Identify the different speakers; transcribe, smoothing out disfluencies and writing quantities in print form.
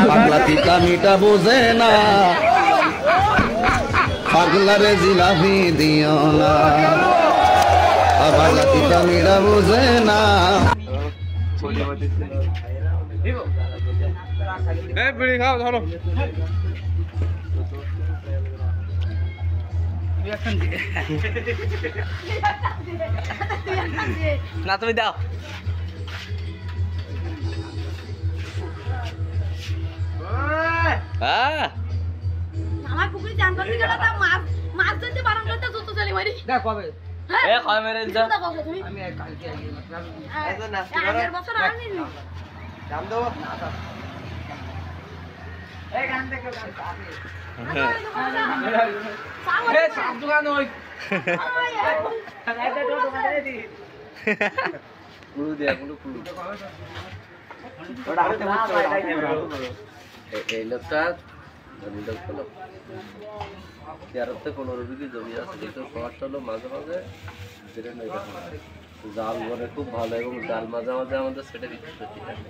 Speaker 1: পাগলা তিতা মিটা বোঝে না, পাগলারে জিলাপি দিও না, পাগলা তিতা মিটা বোঝে না।
Speaker 2: বিড়ি খাও ধরো।
Speaker 3: না তুমি দাও।
Speaker 4: আমার পুকুরে চান করতে গেলে তা মাছ ধরতে বারণ করতে জুতো চলে মারি।
Speaker 3: দেখ কবে এ কয় মেরে দাও। আমি কালকে আগের বছর আনি নি। দাম দাও না দাও। এই গান দেখো গান আছে। এ সব দোকান ওই। এটা তো দোকানে দি।
Speaker 1: পুরো দিয়া পুরো।
Speaker 3: ওটা হাতে মুছতে
Speaker 1: এই লোকটা জমিদার হলো 13-15 বিঘি জমি আছে, যেহেতু সমস্যা হলো মাঝে মাঝে জাল বলে খুব ভালো, এবং জাল মাঝে মাঝে আমাদের সেটা বিক্রি করতে থাকে।